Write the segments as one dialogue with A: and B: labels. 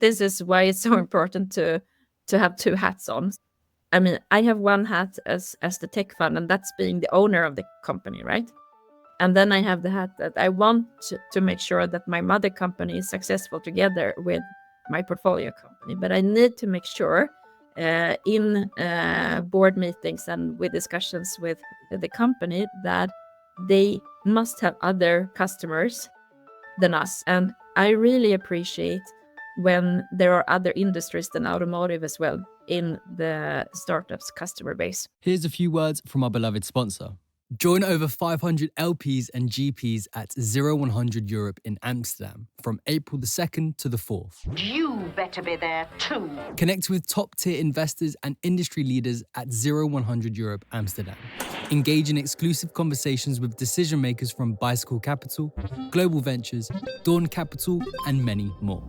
A: this is why it's so important to have two hats on. I mean, I have one hat as the tech fund, and that's being the owner of the company, right? And then I have the hat that I want to make sure that my mother company is successful together with my portfolio company. But I need to make sure in board meetings and with discussions with the company that they must have other customers than us. And I really appreciate when there are other industries than automotive as well in the startup's customer base.
B: Here's a few words from our beloved sponsor. Join over 500 LPs and GPs at 0100 Europe in Amsterdam from April the 2nd to the 4th.
C: You better be there too.
B: Connect with top-tier investors and industry leaders at 0100 Europe Amsterdam. Engage in exclusive conversations with decision makers from Bicycle Capital, Global Ventures, Dawn Capital, and many more.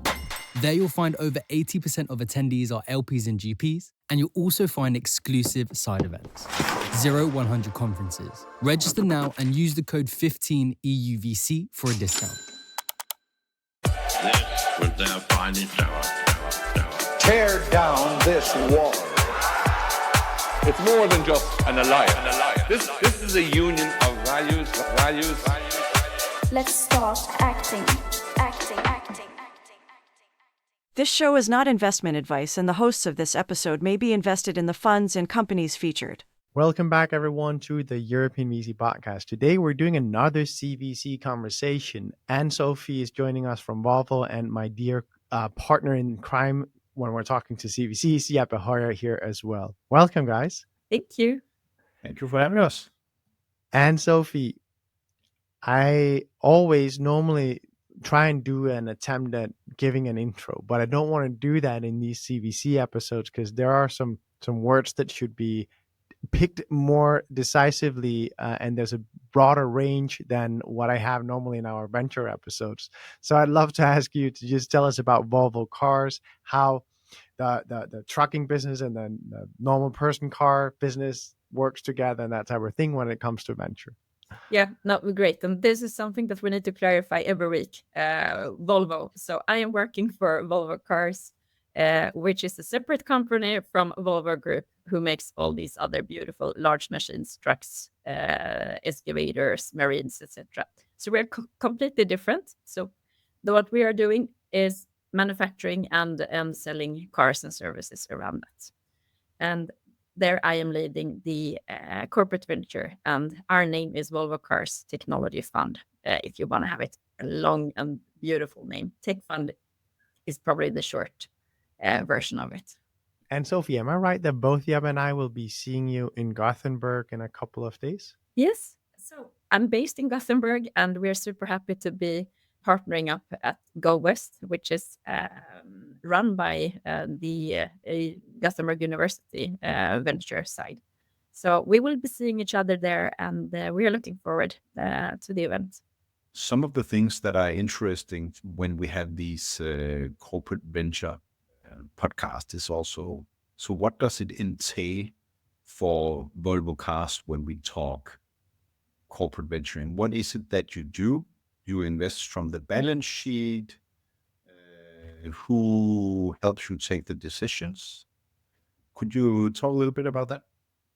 B: There you'll find over 80% of attendees are LPs and GPs, and you'll also find exclusive side events. 0100 conferences. Register now and use the code 15EUVC for a discount.
D: This was their finest hour.
E: Tear down this wall.
F: It's more than just an alliance. This is a union of values.
G: Let's start acting.
H: This show is not investment advice, and the hosts of this episode may be invested in the funds and companies featured.
I: Welcome back, everyone, to the European VC podcast. Today, we're doing another CVC conversation. Ann-Sofie is joining us from Volvo, and my dear partner in crime when we're talking to CVC, Jeppe Høier here as well. Welcome, guys.
A: Thank you.
E: Thank you for having us.
I: Ann-Sofie, I always normally try and do an attempt at giving an intro, but I don't want to do that in these CVC episodes because there are some words that should be picked more decisively, and there's a broader range than what I have normally in our venture episodes. So I'd love to ask you to just tell us about Volvo Cars, how the trucking business and the normal person car business works together and that type of thing when it comes to venture.
A: Yeah, no, great. And this is something that we need to clarify every week. Volvo. So I am working for Volvo Cars, which is a separate company from Volvo Group, who makes all these other beautiful large machines, trucks, excavators, marines, etc. So we're completely different. So what we are doing is manufacturing and selling cars and services around that. And there I am leading the corporate venture, and our name is Volvo Cars Technology Fund. If you want to have it a long and beautiful name, Tech Fund is probably the short version of it.
I: And Sophie, am I right that both Jeppe and I will be seeing you in Gothenburg in a couple of days?
A: Yes. So I'm based in Gothenburg, and we're super happy to be partnering up at Go West, which is run by the Gothenburg University venture side. So we will be seeing each other there, and we are looking forward to the event.
E: Some of the things that are interesting when we have these corporate venture podcasts is also, so what does it entail for Volvo Cars when we talk corporate venturing? What is it that you do? You invest from the balance sheet. Who helps you take the decisions? Could you talk a little bit about that?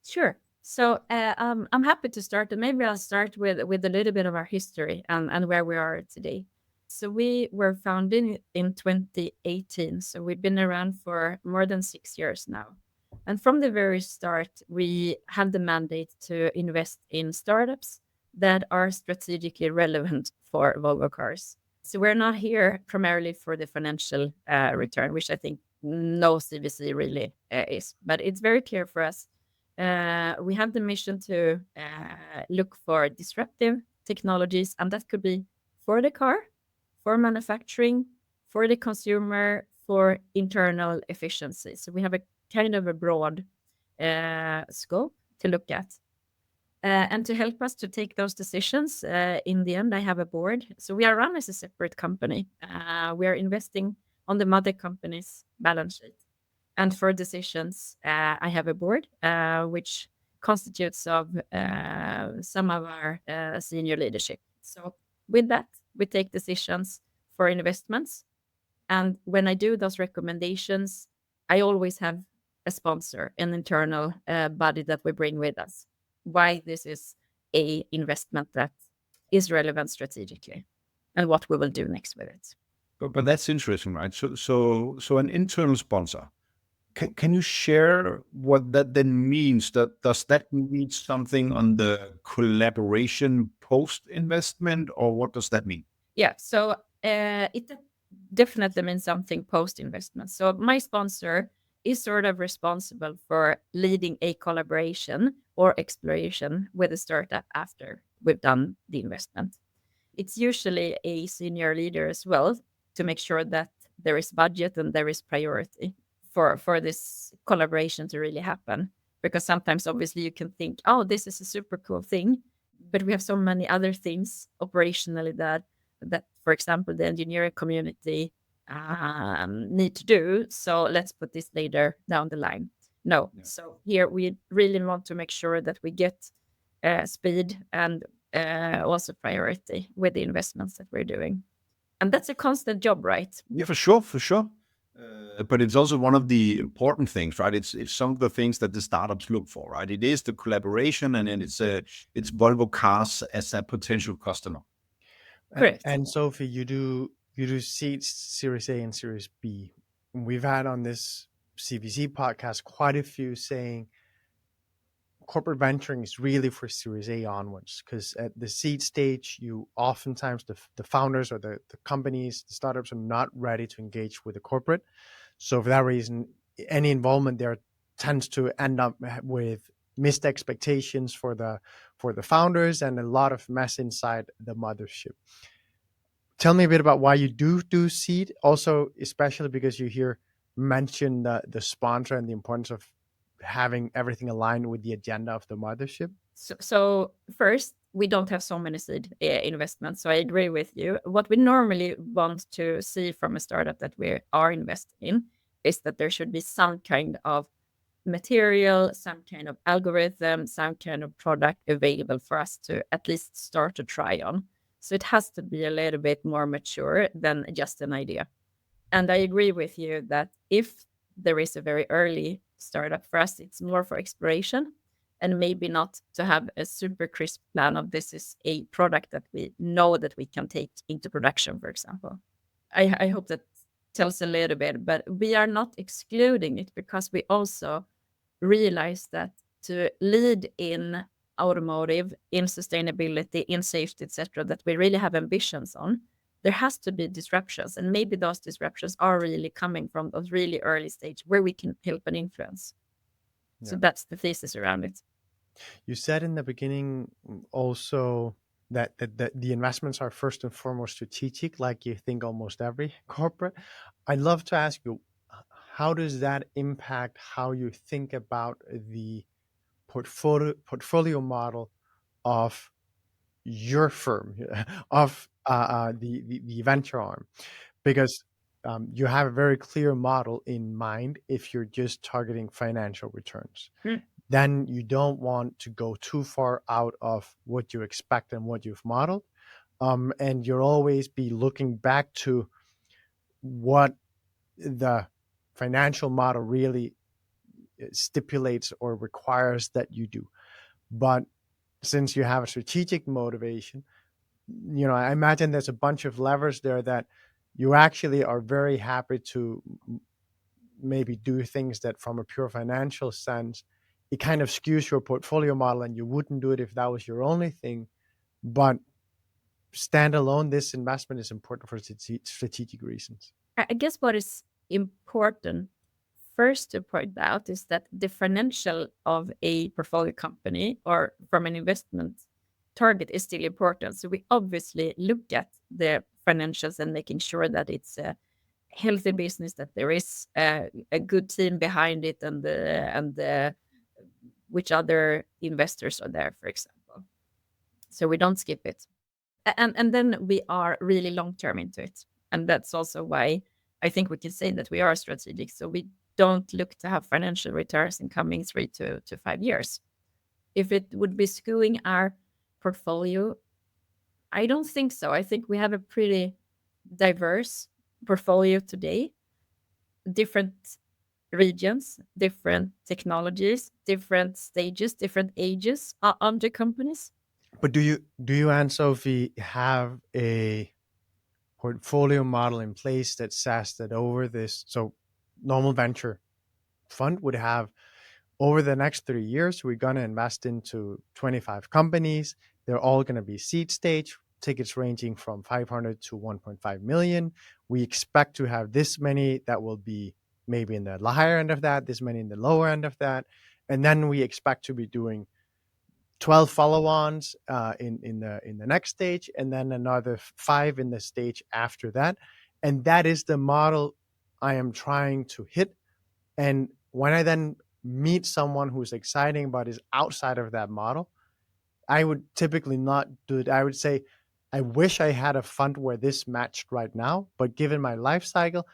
A: Sure. So I'm happy to start, and maybe I'll start with a little bit of our history and where we are today. So we were founded in 2018. So we've been around for more than 6 years now. And from the very start, we have the mandate to invest in startups that are strategically relevant for Volvo Cars. So we're not here primarily for the financial return, which I think no CVC really is. But it's very clear for us. We have the mission to look for disruptive technologies, and that could be for the car, for manufacturing, for the consumer, for internal efficiency. So we have a kind of a broad scope to look at. And to help us to take those decisions, in the end, I have a board. So we are run as a separate company. We are investing on the mother company's balance sheet. And for decisions, I have a board, which constitutes of some of our senior leadership. So with that, we take decisions for investments, And when I do those recommendations, I always have a sponsor, an internal body that we bring with us. Why this is a investment that is relevant strategically, and what we will do next with it.
E: But that's interesting, right? So an internal sponsor. Can you share what that then means? Does that mean something on the collaboration post investment, or what does that mean?
A: Yeah, so it definitely means something post investment. So my sponsor is sort of responsible for leading a collaboration or exploration with a startup after we've done the investment. It's usually a senior leader as well to make sure that there is budget and there is priority for this collaboration to really happen. Because sometimes, obviously, you can think, oh, this is a super cool thing, but we have so many other things operationally that, for example, the engineering community need to do. So let's put this later down the line. No.
E: Yeah.
A: So here we really want to make sure that we get speed and also priority with the investments that we're doing. And that's a constant job, right?
E: Yeah, for sure, for sure. But it's also one of the important things, right? It's some of the things that the startups look for, right? It is the collaboration, and then it's Volvo Cars as a potential customer.
A: Correct.
I: And Sophie, you do seeds Series A and Series B. We've had on this CVC podcast quite a few saying corporate venturing is really for Series A onwards, because at the seed stage, you oftentimes the founders or the companies, the startups are not ready to engage with the corporate. So for that reason, any involvement there tends to end up with missed expectations for the founders and a lot of mess inside the mothership. Tell me a bit about why you do seed, also especially because you hear mention the sponsor and the importance of having everything aligned with the agenda of the mothership.
A: So first, we don't have so many seed investments. So I agree with you. What we normally want to see from a startup that we are investing in is that there should be some kind of material, some kind of algorithm, some kind of product available for us to at least start to try on. So it has to be a little bit more mature than just an idea. And I agree with you that if there is a very early startup, for us, it's more for exploration and maybe not to have a super crisp plan of this is a product that we know that we can take into production, for example. I hope that tells a little bit, but we are not excluding it because we also realize that to lead in automotive, in sustainability, in safety, etc., that we really have ambitions on, there has to be disruptions. And maybe those disruptions are really coming from those really early stage where we can help and influence. Yeah. So that's the thesis around it.
I: You said in the beginning also that the investments are first and foremost strategic, like you think almost every corporate. I'd love to ask you, how does that impact how you think about the portfolio model of your firm, of the venture arm? Because you have a very clear model in mind if you're just targeting financial returns. Then you don't want to go too far out of what you expect and what you've modeled. And you'll always be looking back to what the financial model really stipulates or requires that you do. But since you have a strategic motivation, I imagine there's a bunch of levers there that you actually are very happy to maybe do things that from a pure financial sense, it kind of skews your portfolio model and you wouldn't do it if that was your only thing. But standalone, this investment is important for strategic reasons.
A: I guess what is important first to point out is that the financial of a portfolio company or from an investment target is still important. So we obviously look at the financials and making sure that it's a healthy business, that there is a good team behind it, and which other investors are there, for example. So we don't skip it. And then we are really long-term into it. And that's also why I think we can say that we are strategic. So we don't look to have financial returns in coming 3 to 5 years. If it would be skewing our portfolio, I don't think so. I think we have a pretty diverse portfolio today, different regions, different technologies, different stages, different ages under companies.
I: But do you, Ann-Sofie, have a portfolio model in place that says that over this, so normal venture fund would have, over the next 3 years, we're going to invest into 25 companies. They're all going to be seed stage, tickets ranging from 500 to 1.5 million. We expect to have this many that will be maybe in the higher end of that, this many in the lower end of that. And then we expect to be doing 12 follow-ons in the next stage, and then another 5 in the stage after that. And that is the model I am trying to hit. And when I then meet someone who's exciting but is outside of that model, I would typically not do it. I would say, I wish I had a fund where this matched right now, but given my life cycle,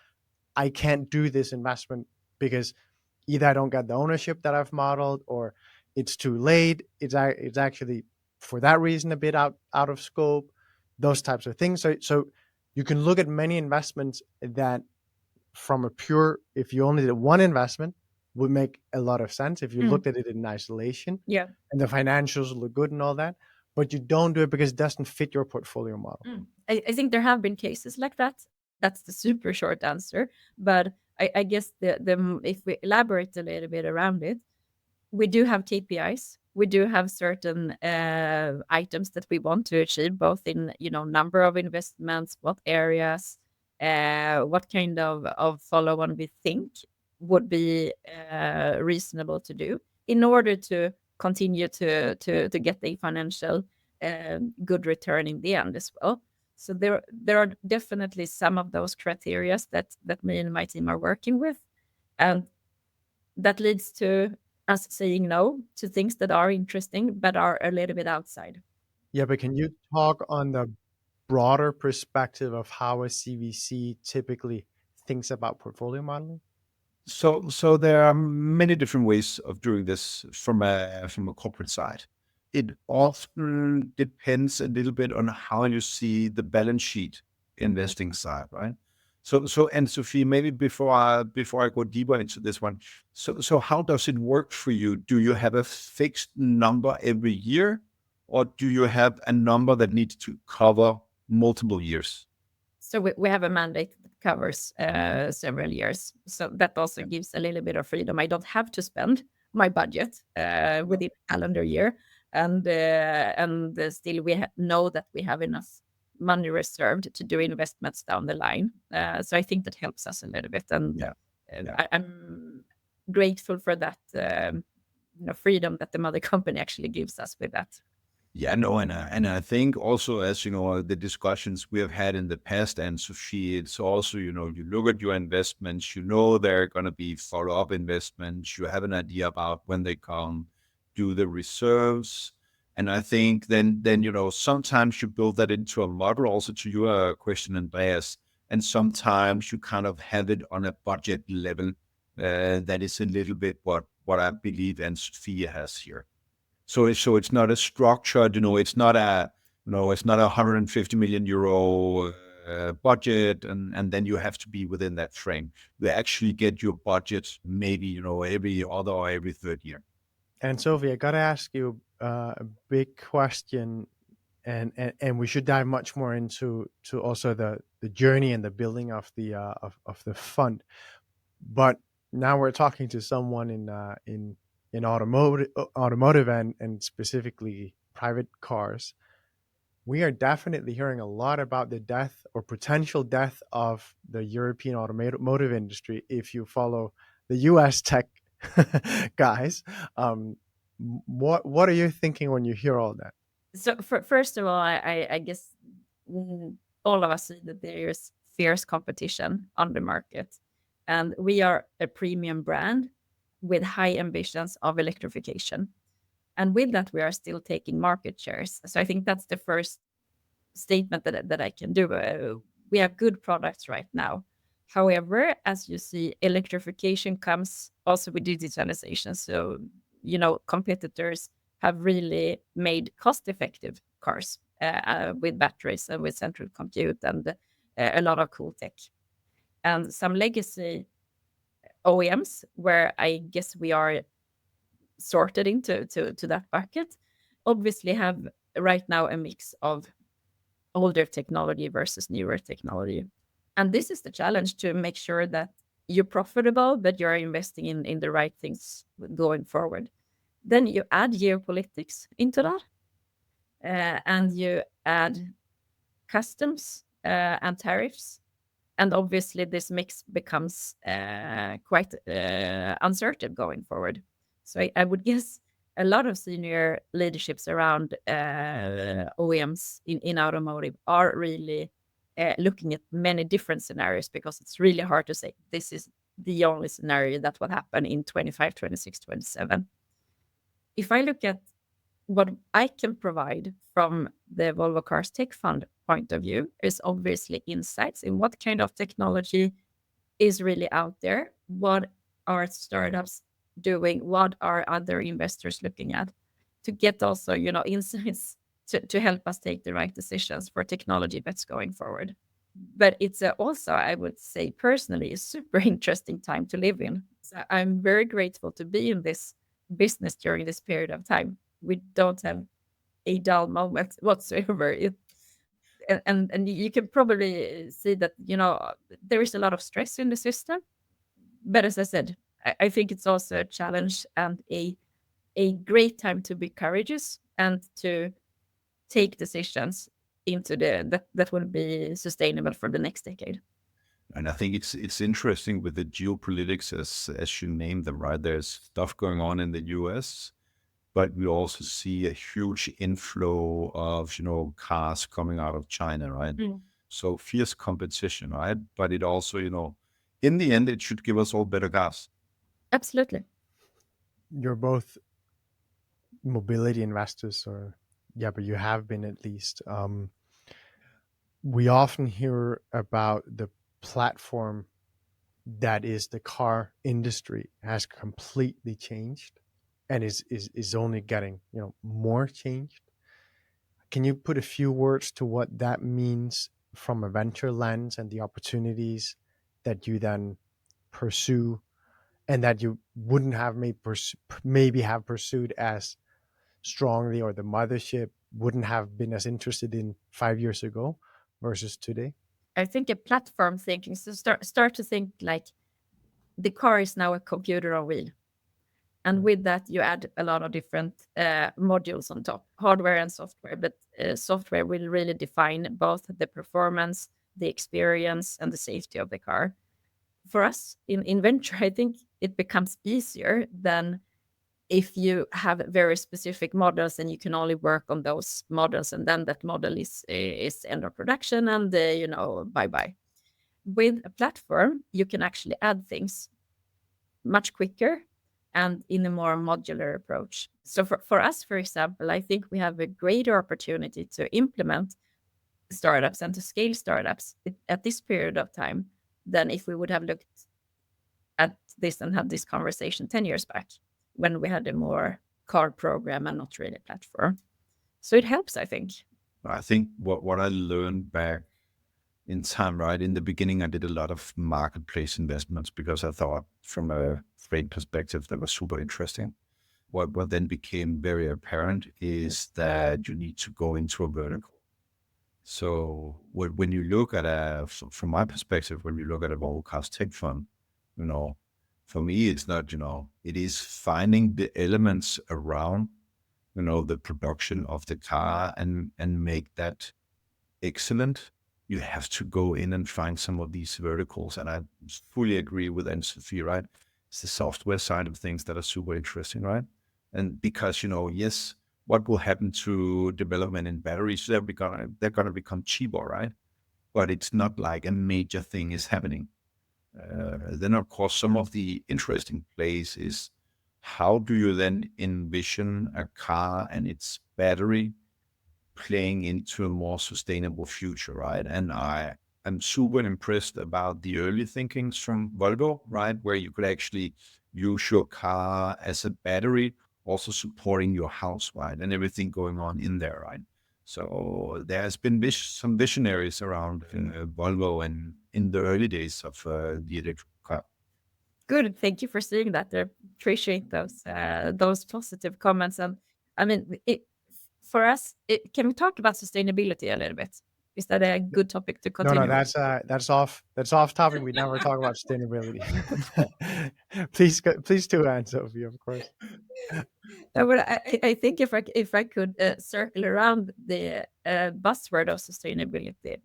I: I can't do this investment because either I don't get the ownership that I've modeled, or it's too late. It's actually for that reason a bit out of scope. Those types of things. So you can look at many investments that, from a pure, if you only did one investment, would make a lot of sense if you looked at it in isolation.
A: Yeah.
I: And the financials look good and all that, but you don't do it because it doesn't fit your portfolio model.
A: I think there have been cases like that. That's the super short answer. But I guess the if we elaborate a little bit around it, we do have KPIs. We do have certain items that we want to achieve, both in number of investments, what areas, what kind of follow-on we think would be reasonable to do in order to continue to get the financial good return in the end as well. So there are definitely some of those criteria that me and my team are working with, and that leads to us saying no to things that are interesting but are a little bit outside.
I: Yeah, but can you talk on the broader perspective of how a CVC typically thinks about portfolio modeling?
E: So there are many different ways of doing this from a corporate side. It often depends a little bit on how you see the balance sheet investing side, right? So Ann-Sofie, maybe before I go deeper into this one, so how does it work for you? Do you have a fixed number every year, or do you have a number that needs to cover multiple years?
A: So we have a mandate that covers several years. So that also gives a little bit of freedom. I don't have to spend my budget within a calendar year, and still we know that we have enough money reserved to do investments down the line. So I think that helps us a little bit, and I'm grateful for that freedom that the mother company actually gives us with that.
E: Yeah, no, and I think also, as you know, the discussions we have had in the past, Ann-Sofie, it's also, you look at your investments, there are going to be follow-up investments. You have an idea about when they come, do the reserves. And I think then sometimes you build that into a model, also to your question, Andreas, and sometimes you kind of have it on a budget level. That is a little bit what I believe Ann-Sofie has here. So it's not a structured, it's not a 150 million euro budget, and then you have to be within that frame. You actually get your budget maybe, every other or every third year.
I: Ann-Sofie, I got to ask you a big question, and we should dive much more into also the journey and the building of the fund. But now we're talking to someone in automotive and specifically private cars. We are definitely hearing a lot about the death or potential death of the European automotive industry. If you follow the US tech guys, what are you thinking when you hear all that?
A: So first of all, I guess all of us see that there is fierce competition on the market, and we are a premium brand with high ambitions of electrification. And with that, we are still taking market shares. So I think that's the first statement that I can do. We have good products right now. However, as you see, electrification comes also with digitalization. So, competitors have really made cost-effective cars with batteries and with central compute and a lot of cool tech. And some legacy OEMs, where I guess we are sorted into that bucket, obviously have right now a mix of older technology versus newer technology. And this is the challenge, to make sure that you're profitable, but you're investing in the right things going forward. Then you add geopolitics into that, and you add customs and tariffs. And obviously, this mix becomes quite uncertain going forward. So I would guess a lot of senior leaderships around OEMs in automotive are really looking at many different scenarios, because it's really hard to say this is the only scenario that will happen in 25, 26, 27. If I look at what I can provide from the Volvo Cars Tech Fund point of view, is obviously insights in what kind of technology is really out there, what are startups doing, what are other investors looking at, to get also, insights to help us take the right decisions for technology bets going forward. But it's also, I would say personally, a super interesting time to live in. So I'm very grateful to be in this business during this period of time. We don't have a dull moment whatsoever. And you can probably see that, there is a lot of stress in the system. But as I said, I think it's also a challenge and a great time to be courageous and to take decisions into that will be sustainable for the next decade.
E: And I think it's interesting with the geopolitics, as you named them, right? There's stuff going on in the US, but we also see a huge inflow of, cars coming out of China, right? So fierce competition, right? But it also, in the end, it should give us all better cars.
A: Absolutely.
I: You're both mobility investors, but you have been at least. We often hear about the platform that is the car industry has completely changed and is only getting more changed. Can you put a few words to what that means from a venture lens and the opportunities that you then pursue, and that you wouldn't have maybe have pursued as strongly, or the mothership wouldn't have been as interested in 5 years ago versus today?
A: I think a platform thinking, so start to think like the car is now a computer on wheel. And with that, you add a lot of different modules on top, hardware and software. But software will really define both the performance, the experience, and the safety of the car. For us in venture, I think it becomes easier than if you have very specific models and you can only work on those models, and then that model is end of production and bye-bye. With a platform, you can actually add things much quicker and in a more modular approach. So for us, for example, I think we have a greater opportunity to implement startups and to scale startups at this period of time than if we would have looked at this and had this conversation 10 years back, when we had a more car program and not really a platform. So it helps, I think.
E: I think what I learned back in time, right? In the beginning, I did a lot of marketplace investments because I thought from a freight perspective, that was super interesting. What then became very apparent is that you need to go into a vertical. So when you look at from my perspective, when you look at a Volvo Cars Tech Fund, for me, it's not, it is finding the elements around, the production of the car and make that excellent. You have to go in and find some of these verticals. And I fully agree with Ann-Sofie, right? It's the software side of things that are super interesting, right? And because, yes, what will happen to development in batteries? They're going to become cheaper, right? But it's not like a major thing is happening. Then, of course, some of the interesting plays is how do you then envision a car and its battery playing into a more sustainable future, right? And I'm super impressed about the early thinkings from Volvo, right? Where you could actually use your car as a battery, also supporting your house, right? And everything going on in there, right? So there has been some visionaries around Volvo and in the early days of the electric car.
A: Good. Thank you for saying that. I appreciate those positive comments. And I mean, for us, can we talk about sustainability a little bit? Is that a good topic to
I: No,
A: continue with?
I: that's off topic. We never talk about sustainability. Please do, Ann-Sofie, of course.
A: But I think if I could circle around the buzzword of sustainability,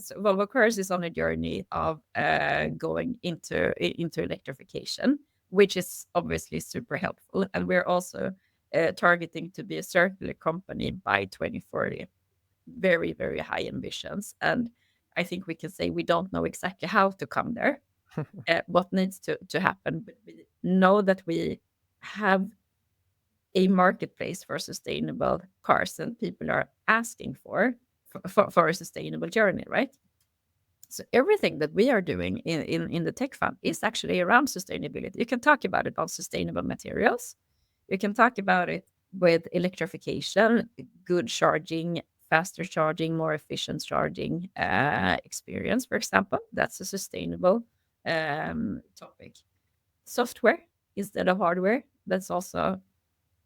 A: so Volvo Cars is on a journey of going into electrification, which is obviously super helpful, and we're also targeting to be a circular company by 2040. Very, very high ambitions, and I think we can say we don't know exactly how to come there, what needs to happen, but we know that we have a marketplace for sustainable cars, and people are asking for a sustainable journey, right? So everything that we are doing in the tech fund is actually around sustainability. You can talk about it on sustainable materials. You can talk about it with electrification, good charging, faster charging, more efficient charging experience, for example. That's a sustainable topic. Software instead of hardware, that's also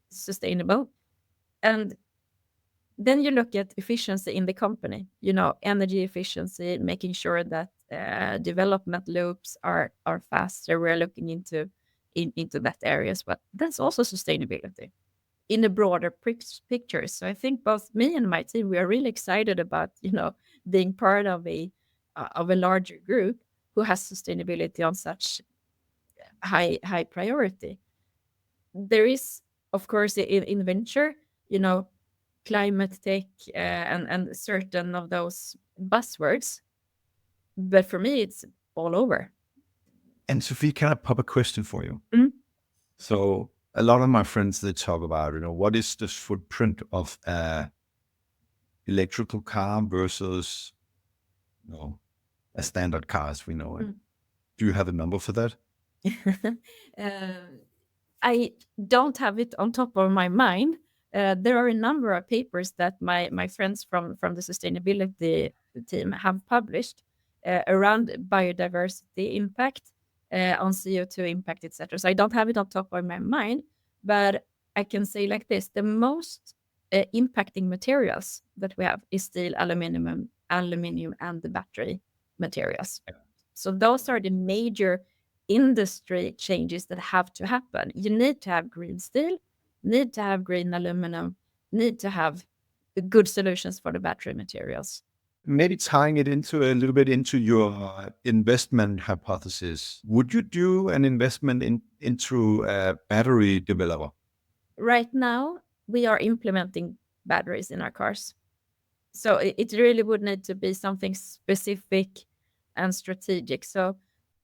A: sustainable. And then you look at efficiency in the company, energy efficiency, making sure that development loops are faster. We're looking into that area as well. That's also sustainability in a broader picture. So I think both me and my team, we are really excited about, being part of a larger group who has sustainability on such high priority. There is, of course, in venture, climate tech and certain of those buzzwords. But for me, it's all over.
E: And Sophie, can I pop a question for you?
A: Mhm.
E: So a lot of my friends, they talk about, what is the footprint of electrical car versus, a standard car as we know it. Do you have a number for that?
A: I don't have it on top of my mind. There are a number of papers that my friends from the sustainability team have published around biodiversity impact, on CO2 impact, etc. So I don't have it on top of my mind, but I can say like this: the most impacting materials that we have is steel, aluminium, and the battery materials. So those are the major industry changes that have to happen. You need to have green steel, need to have green aluminum, need to have good solutions for the battery materials.
E: Maybe tying it into a little bit into your investment hypothesis, would you do an investment into a battery developer?
A: Right now, we are implementing batteries in our cars. So it really would need to be something specific and strategic. So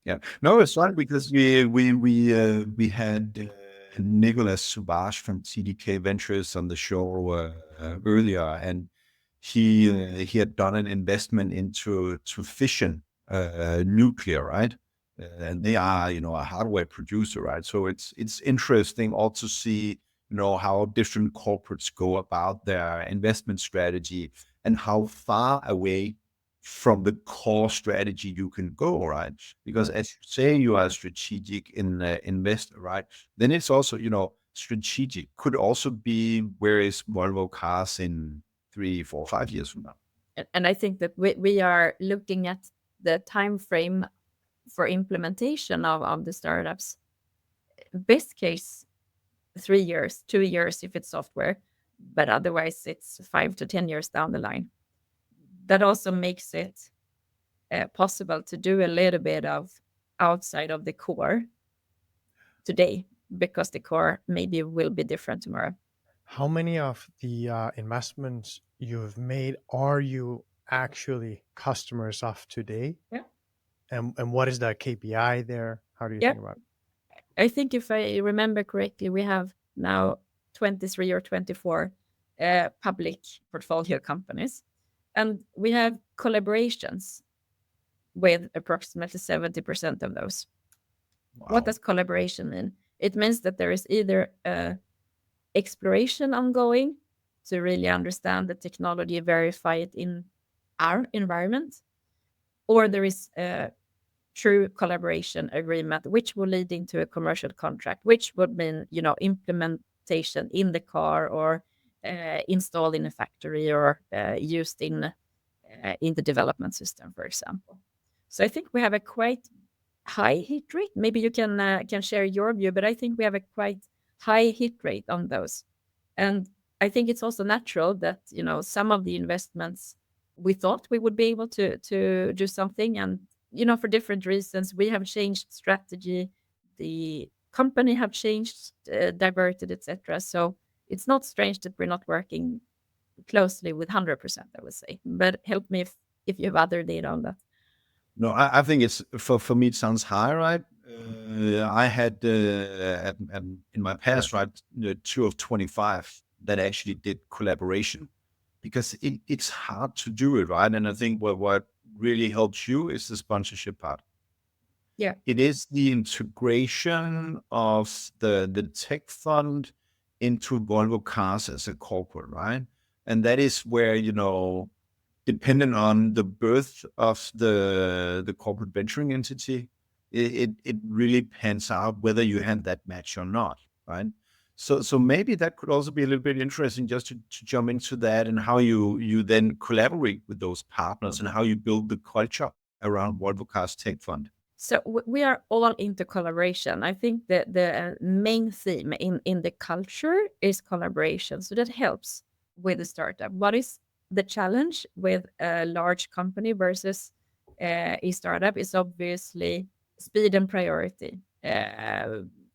E: yeah, no, it's not, because we had Nicholas Subhash from TDK Ventures on the show earlier, and he had done an investment into fission nuclear, right? And they are, a hardware producer, right? So it's interesting also to see, how different corporates go about their investment strategy and how far away from the core strategy you can go, right? Because as you say, you are a strategic investor, right? Then it's also, strategic could also be where is Volvo Cars in 3, 4, 5 years from now.
A: And I think that we are looking at the time frame for implementation of the startups. Best case, 3 years, 2 years if it's software, but otherwise it's 5 to 10 years down the line. That also makes it possible to do a little bit of outside of the core today, because the core maybe will be different tomorrow.
I: How many of the investments you've made are you actually customers of today?
A: Yeah.
I: And what is the KPI there? How do you
A: Yeah.
I: think about it?
A: I think if I remember correctly, we have now 23 or 24 public portfolio companies, and we have collaborations with approximately 70% of those.
E: Wow.
A: What does collaboration mean? It means that there is either exploration ongoing to really understand the technology, verify it in our environment, or there is a true collaboration agreement, which will lead into a commercial contract, which would mean, implementation in the car or installed in a factory or used in the development system, for example. So I think we have a quite high hit rate. Maybe you can share your view, but I think we have a quite high hit rate on those. And I think it's also natural that, some of the investments we thought we would be able to do something, and, for different reasons, we have changed strategy, the company have changed, diverted, etc. So it's not strange that we're not working closely with 100%, I would say. But help me if you have other data on that.
E: No, I think it's for me it sounds high, right? I had in my past, right, 2 of 25 that actually did collaboration, because it's hard to do it, right? And I think what really helps you is the sponsorship part.
A: Yeah.
E: It is the integration of the tech fund into Volvo Cars as a corporate, right? And that is where, depending on the birth of the corporate venturing entity, it really pans out whether you have that match or not, right? So maybe that could also be a little bit interesting just to jump into that, and how you then collaborate with those partners and how you build the culture around Volvo Cars Tech Fund.
A: So we are all into collaboration. I think that the main theme in the culture is collaboration. So that helps with the startup. What is the challenge with a large company versus a startup is obviously speed and priority.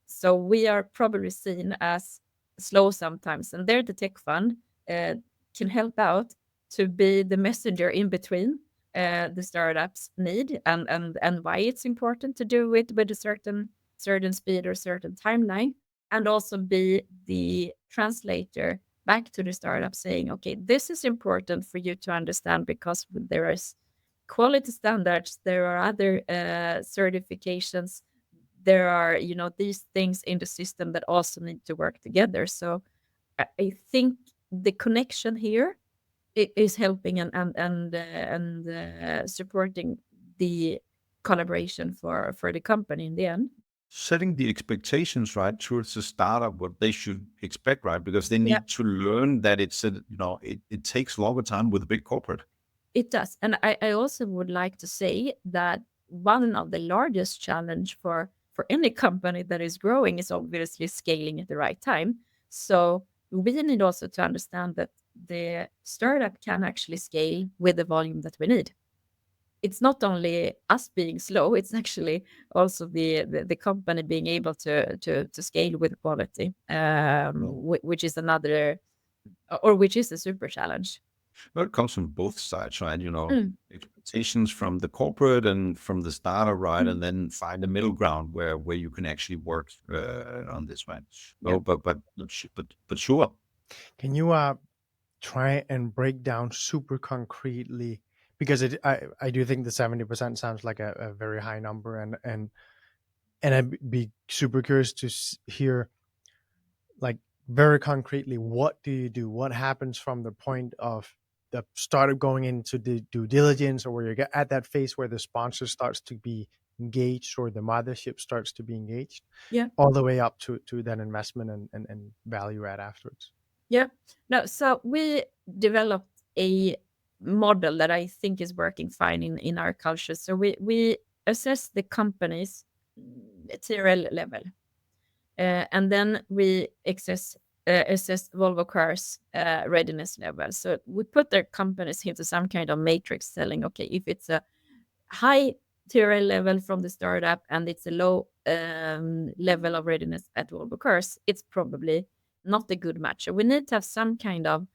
A: So we are probably seen as slow sometimes, and there the tech fund can help out to be the messenger in between the startups need and why it's important to do it with a certain speed or certain timeline, and also be the translator back to the startup saying, okay, this is important for you to understand because there is quality standards, there are other certifications, there are these things in the system that also need to work together. So I think the connection here is helping and supporting the collaboration for the company in the end.
E: Setting the expectations right towards the startup, what they should expect, right? Because they need to learn that it takes longer time with a big corporate.
A: It does. And I also would like to say that one of the largest challenge for any company that is growing is obviously scaling at the right time. So we need also to understand that the startup can actually scale with the volume that we need. It's not only us being slow, it's actually also the company being able to scale with quality, which is a super challenge.
E: Well, it comes from both sides, right? Expectations from the corporate and from the startup, right? And then find a middle ground where you can actually work on this, right?
A: Yeah.
E: But sure.
I: Can you try and break down super concretely, because I do think the 70% sounds like a very high number, and I'd be super curious to hear, like, very concretely, what do you do? What happens from the point of the startup going into the due diligence, or where you get at that phase where the sponsor starts to be engaged or the mothership starts to be engaged, all the way up to that investment and value add afterwards?
A: Yeah. No, so we developed a model that I think is working fine in our culture. So we assess the company's TRL level. And then we assess Volvo Cars readiness level. So we put their companies into some kind of matrix telling, okay, if it's a high TRL level from the startup and it's a low level of readiness at Volvo Cars, it's probably not a good match. So we need to have some kind of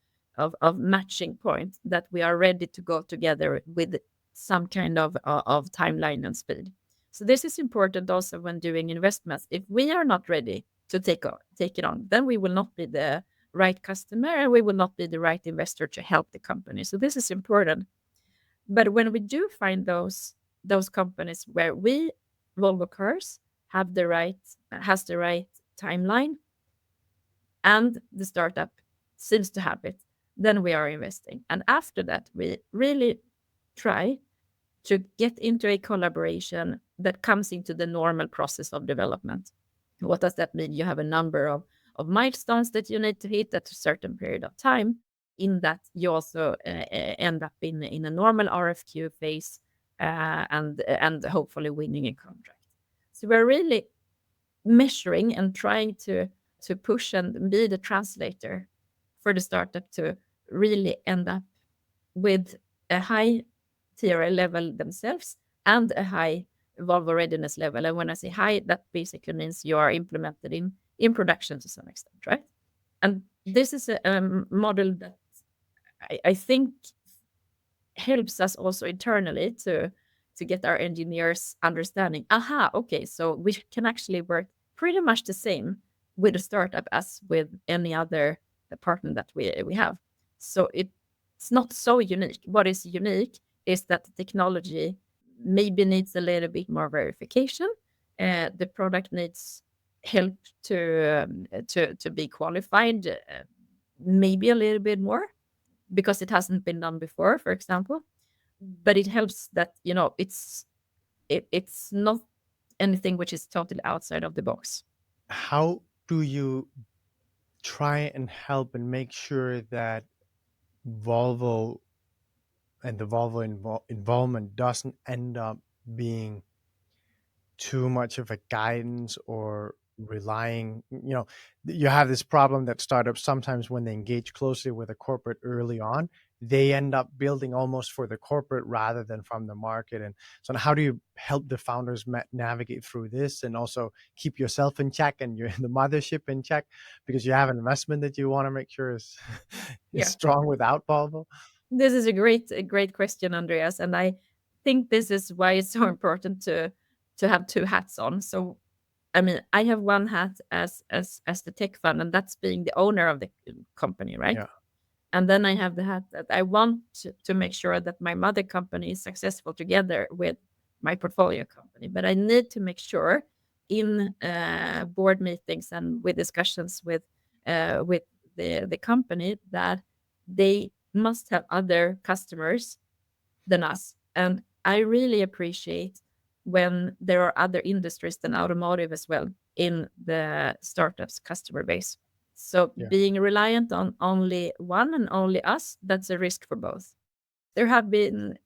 A: matching point that we are ready to go together with some kind of timeline and speed. So this is important also when doing investments. If we are not ready to take it on, then we will not be the right customer and we will not be the right investor to help the company. So this is important. But when we do find those companies where we, Volvo Cars, has the right timeline, and the startup seems to have it, then we are investing. And after that, we really try to get into a collaboration that comes into the normal process of development. What does that mean? You have a number of milestones that you need to hit at a certain period of time. In that, you also end up in a normal RFQ phase and hopefully winning a contract. So we're really measuring and trying to push and be the translator for the startup to really end up with a high TRL level themselves and a high Volvo readiness level. And when I say high, that basically means you are implemented in production to some extent, right? And this is a model that I think helps us also internally to get our engineers understanding, okay, so we can actually work pretty much the same with a startup as with any other partner that we have. So it's not so unique. What is unique is that the technology maybe needs a little bit more verification. The product needs help to be qualified, maybe a little bit more because it hasn't been done before, for example. But it helps that it's not anything which is totally outside of the box.
I: How do you try and help and make sure that Volvo and the Volvo involvement doesn't end up being too much of a guidance or relying, you have this problem that startups sometimes when they engage closely with a corporate early on, they end up building almost for the corporate rather than from the market. And so how do you help the founders navigate through this and also keep yourself in check and the mothership in check, because you have an investment that you want to make sure is strong without Volvo?
A: This is a great question, Andreas, and I think this is why it's so important to have two hats on. So, I mean, I have one hat as the tech fund, and that's being the owner of the company, right?
I: Yeah.
A: And then I have the hat that I want to make sure that my mother company is successful together with my portfolio company. But I need to make sure in board meetings and with discussions with the company that they must have other customers than us. And I really appreciate when there are other industries than automotive as well in the startup's customer base. So being reliant on only one and only us, that's a risk for both. There have been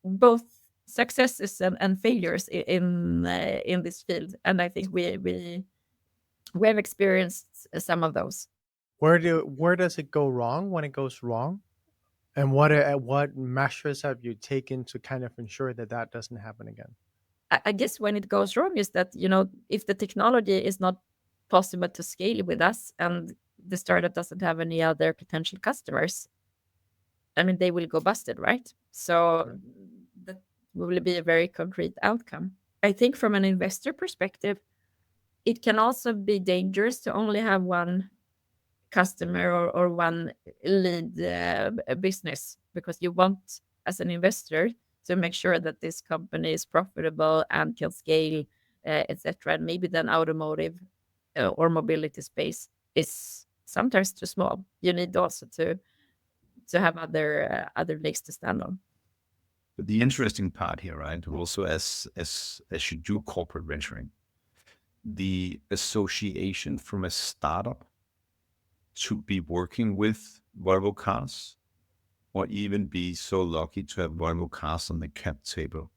A: both successes and failures in this field, and I think we have experienced some of those.
I: Where does it go wrong when it goes wrong? And what measures have you taken to kind of ensure that doesn't happen again?
A: I guess when it goes wrong is that, if the technology is not possible to scale with us and the startup doesn't have any other potential customers, I mean, they will go busted, right? So that will be a very concrete outcome. I think from an investor perspective, it can also be dangerous to only have one customer or one lead business, because you want, as an investor, to make sure that this company is profitable and can scale, etc. And maybe then automotive or mobility space is sometimes too small. You need also to have other legs to stand on.
E: But the interesting part here, right, also as you do corporate venturing, the association from a startup to be working with Volvo Cars, or even be so lucky to have Volvo Cars on the cap table,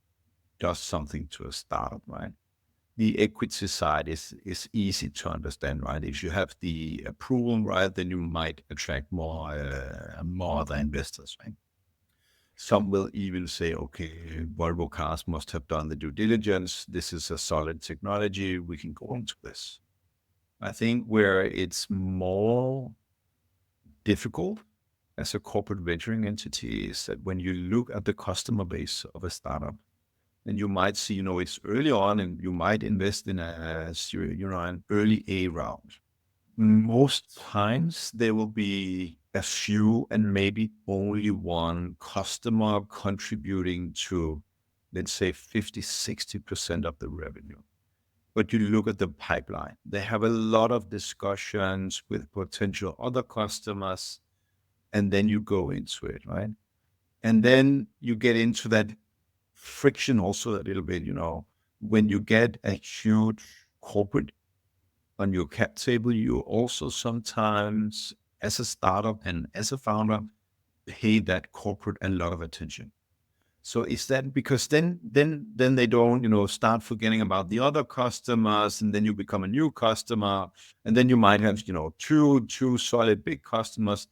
E: does something to a startup, right? The equity side is easy to understand, right? If you have the approval, right, then you might attract more other investors, right? Some will even say, okay, Volvo Cars must have done the due diligence. This is a solid technology. We can go into this. I think where it's more difficult as a corporate venturing entity is that when you look at the customer base of a startup, then you might see, it's early on and you might invest in an early A round. Most times there will be a few and maybe only one customer contributing to, let's say, 50, 60% of the revenue. but you look at the pipeline. They have a lot of discussions with potential other customers, and then you go into it, right? And then you get into that friction also a little bit, when you get a huge corporate on your cap table, you also sometimes, as a startup and as a founder, pay that corporate a lot of attention. So is that because then they don't, start forgetting about the other customers, and then you become a new customer, and then you might have, two solid big customers,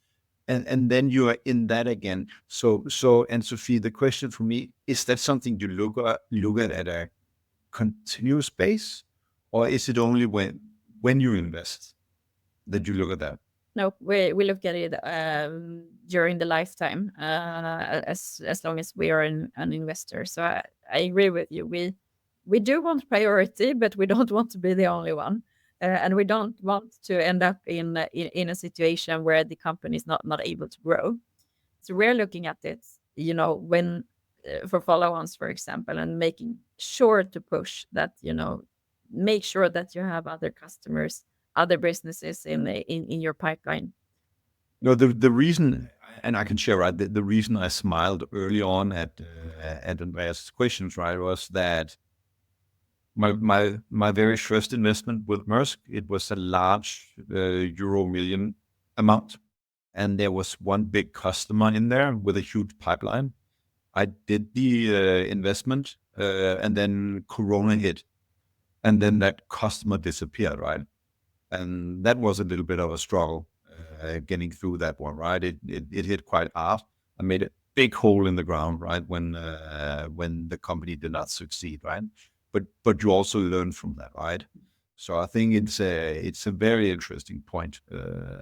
E: and then you are in that again. So Ann-Sofie, the question for me, is that something you look at a continuous base, or is it only when you invest that you look at that?
A: No, we look at it during the lifetime, as long as we are an investor. So I agree with you. We do want priority, but we don't want to be the only one, and we don't want to end up in a situation where the company is not able to grow. So we're looking at it, when for follow-ons, for example, and making sure to push that, make sure that you have other customers, other businesses in your pipeline.
E: No, the reason, and I can share, right, the reason I smiled early on at Andreas' questions, right, was that my very first investment with Maersk, it was a large euro million amount, and there was one big customer in there with a huge pipeline. I did the investment, and then Corona hit, and then that customer disappeared, right? And that was a little bit of a struggle getting through that one, right? It hit quite hard. I made a big hole in the ground, right, when the company did not succeed, right? But you also learn from that, right? So I think it's a very interesting point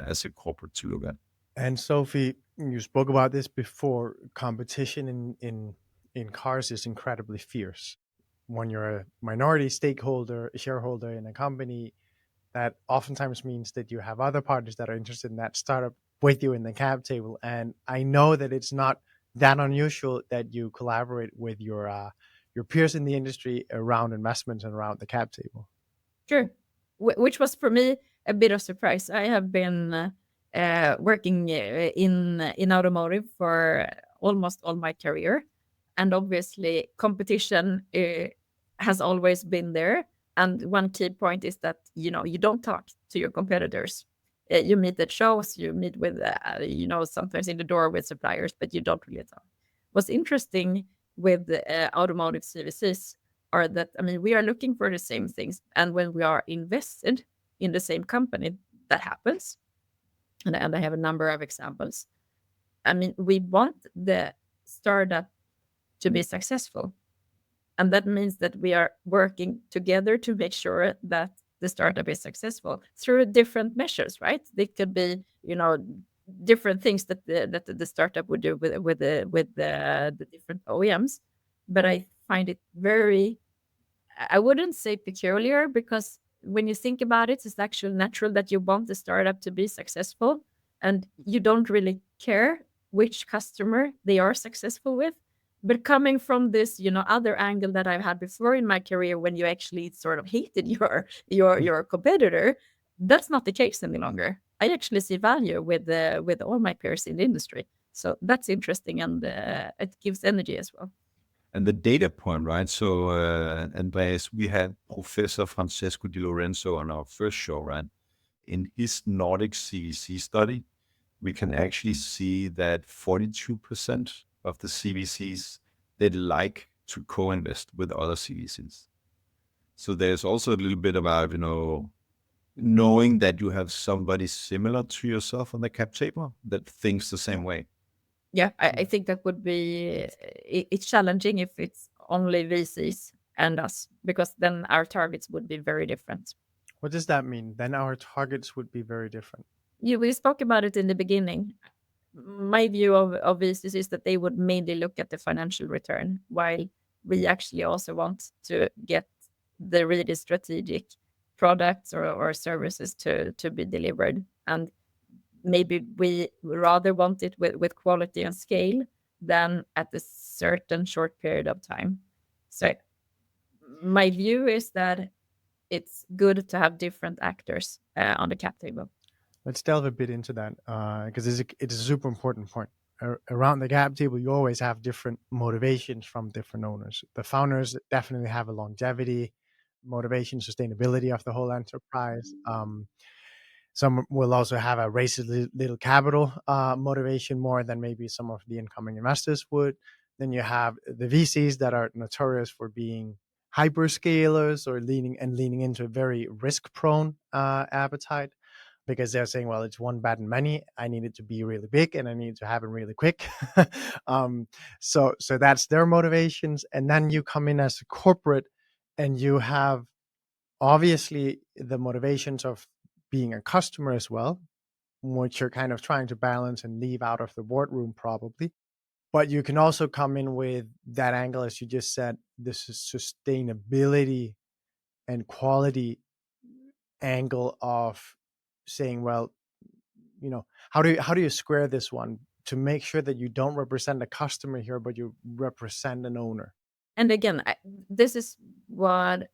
E: as a corporate to look at.
I: And Sophie, you spoke about this before. Competition in cars is incredibly fierce. When you're a minority shareholder in a company, that oftentimes means that you have other parties that are interested in that startup with you in the cap table. And I know that it's not that unusual that you collaborate with your peers in the industry around investments and around the cap table.
A: Sure. Which was for me a bit of surprise. I have been working in automotive for almost all my career, and obviously competition has always been there. And one key point is that you don't talk to your competitors. You meet at shows, you meet with sometimes in the door with suppliers, but you don't really talk. What's interesting with automotive CVCs are that, we are looking for the same things, and when we are invested in the same company, that happens. And I have a number of examples. We want the startup to be successful. And that means that we are working together to make sure that the startup is successful through different measures, right? They could be, different things that the startup would do with the different OEMs. But I find it very, I wouldn't say peculiar, because when you think about it, it's actually natural that you want the startup to be successful, and you don't really care which customer they are successful with. But coming from this, other angle that I've had before in my career, when you actually sort of hated your competitor, that's not the case any longer. I actually see value with all my peers in the industry. So that's interesting, and it gives energy as well.
E: And the data point, right? So, Andreas, we had Professor Francesco Di Lorenzo on our first show, right? In his Nordic CVC study, we can actually see that 42% of the CVCs, they'd like to co-invest with other CVCs. So there's also a little bit about, knowing that you have somebody similar to yourself on the cap table that thinks the same way.
A: Yeah, I think that would be, it's challenging if it's only VCs and us, because then our targets would be very different.
I: What does that mean? Then our targets would be very different.
A: We spoke about it in the beginning. My view of VCs is that they would mainly look at the financial return, while we actually also want to get the really strategic products or services to be delivered. And maybe we rather want it with quality and scale than at a certain short period of time. So my view is that it's good to have different actors on the cap table.
I: Let's delve a bit into that because it's a super important point. Around the cap table, you always have different motivations from different owners. The founders definitely have a longevity, motivation, sustainability of the whole enterprise. Some will also have a raise little capital motivation more than maybe some of the incoming investors would. Then you have the VCs that are notorious for being hyperscalers or leaning into a very risk-prone appetite, because they're saying, well, it's one bad and many. I need it to be really big and I need to have it really quick. So that's their motivations. And then you come in as a corporate and you have obviously the motivations of being a customer as well, which you're kind of trying to balance and leave out of the boardroom probably. But you can also come in with that angle, as you just said, this is sustainability and quality angle of saying, well, how do you square this one to make sure that you don't represent a customer here, but you represent an owner?
A: And again, this is what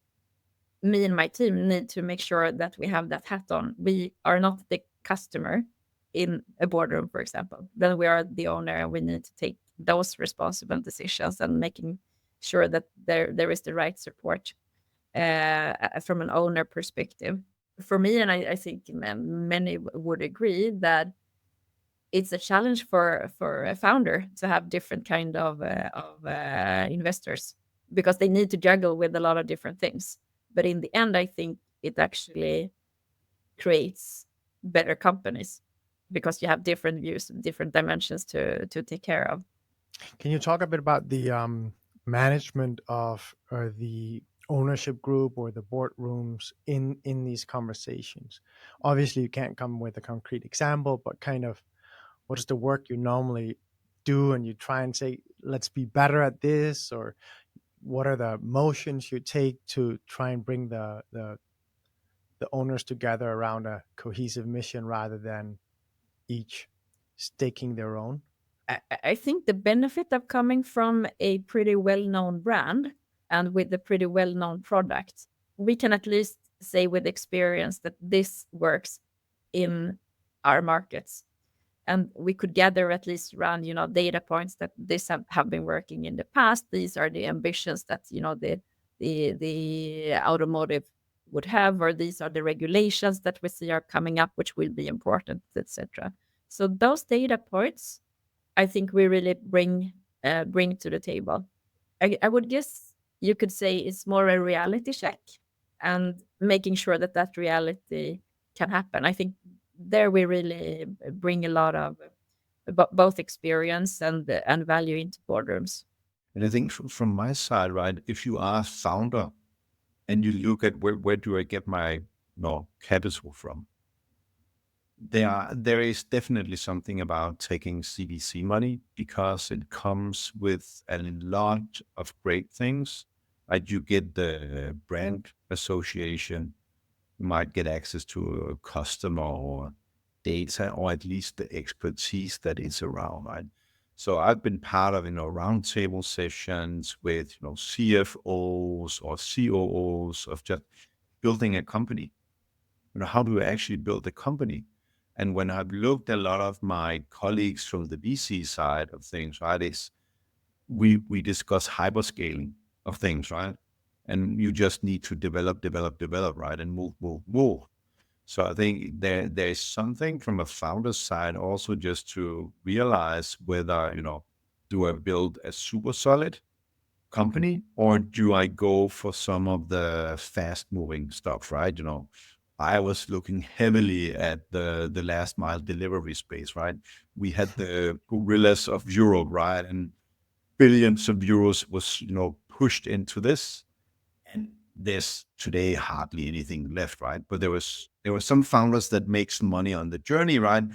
A: me and my team need to make sure that we have that hat on. We are not the customer in a boardroom, for example. Then we are the owner, and we need to take those responsible decisions and making sure that there is the right support from an owner perspective. For me, and I think many would agree that it's a challenge for a founder to have different kind of investors, because they need to juggle with a lot of different things. But in the end, I think it actually creates better companies because you have different views and different dimensions to take care of.
I: Can you talk a bit about the management of the ownership group or the boardrooms in these conversations? Obviously, you can't come with a concrete example, but kind of what is the work you normally do, and you try and say, let's be better at this, or what are the motions you take to try and bring the owners together around a cohesive mission rather than each staking their own?
A: I think the benefit of coming from a pretty well-known brand and with a pretty well-known product, we can at least say with experience that this works in our markets. And we could gather at least around, data points that this have been working in the past. These are the ambitions that, the automotive would have, or these are the regulations that we see are coming up, which will be important, etc. So those data points, I think we really bring to the table. I would guess you could say it's more a reality check and making sure that reality can happen. I think there we really bring a lot of both experience and value into boardrooms.
E: And I think from my side, right, if you are a founder and you look at where do I get my capital from, there is definitely something about taking CVC money because it comes with a lot of great things. Right? You get the brand association, you might get access to a customer or data, or at least the expertise that is around, right? So I've been part of, roundtable sessions with, CFOs or COOs of just building a company. How do I actually build a company? And when I've looked at a lot of my colleagues from the VC side of things, right, is we discuss hyperscaling of things, right? And you just need to develop, right? And move. So I think there's something from a founder's side also just to realize whether, do I build a super solid company or do I go for some of the fast moving stuff, right? I was looking heavily at the last mile delivery space, right? We had the gorillas of Europe, right? And billions of euros was, pushed into this. And there's today hardly anything left, right? But there were some founders that make some money on the journey, right?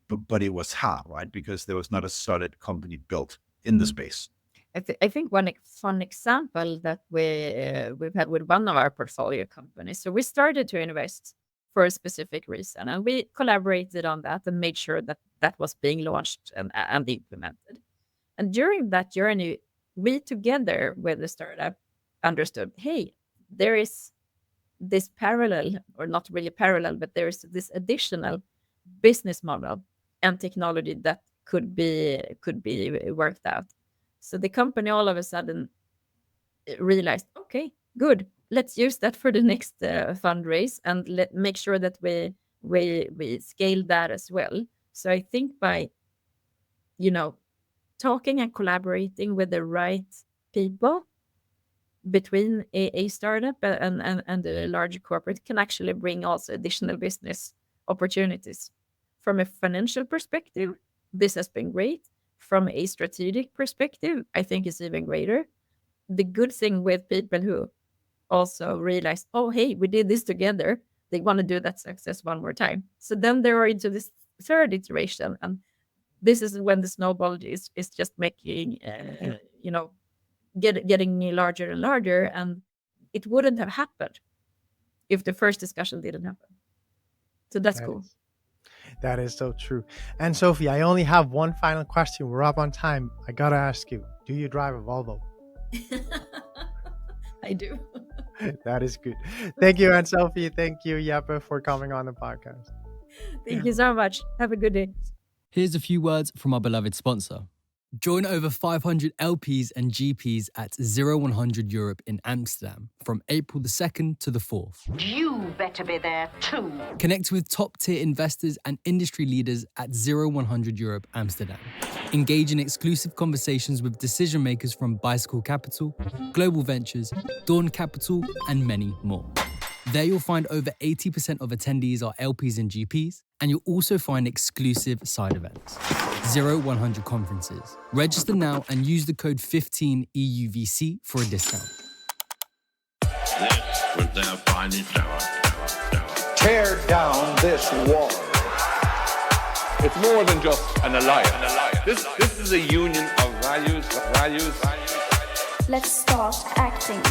E: But it was hard, right? Because there was not a solid company built in the space.
A: I think one fun example that we've had with one of our portfolio companies. So we started to invest for a specific reason, and we collaborated on that and made sure that was being launched and implemented. And during that journey, we together with the startup understood, hey, there is this parallel, or not really parallel, but there is this additional business model and technology that could be worked out. So the company all of a sudden realized, okay, good, let's use that for the next fundraise, and make sure that we scale that as well. So I think by talking and collaborating with the right people between a startup and a larger corporate can actually bring also additional business opportunities. From a financial perspective, this has been great. From a strategic perspective, I think it's even greater. The good thing with people who also realize, oh, hey, we did this together, they want to do that success one more time. So then they are into this third iteration, and this is when the snowball is just making, getting larger and larger, and it wouldn't have happened if the first discussion didn't happen. So that's cool.
I: That is so true. Ann-Sofie, I only have one final question. We're up on time. I gotta ask you, do you drive a Volvo?
A: I do.
I: That is good. Thank you, Ann-Sofie. Thank you, Jeppe, for coming on the podcast.
A: Thank you so much. Have a good day.
B: Here's a few words from our beloved sponsor. Join over 500 LPs and GPs at 0100 Europe in Amsterdam from April the 2nd to the 4th.
C: You better be there too.
B: Connect with top-tier investors and industry leaders at 0100 Europe Amsterdam. Engage in exclusive conversations with decision makers from Bicycle Capital, Global Ventures, Dawn Capital, and many more. There you'll find over 80% of attendees are LPs and GPs, and you'll also find exclusive side events. 0100 conferences. Register now and use the code 15EUVC for a discount.
D: This was their finest hour.
F: Tear down this wall. It's more than just an alliance. This is a union of values.
G: Let's start acting.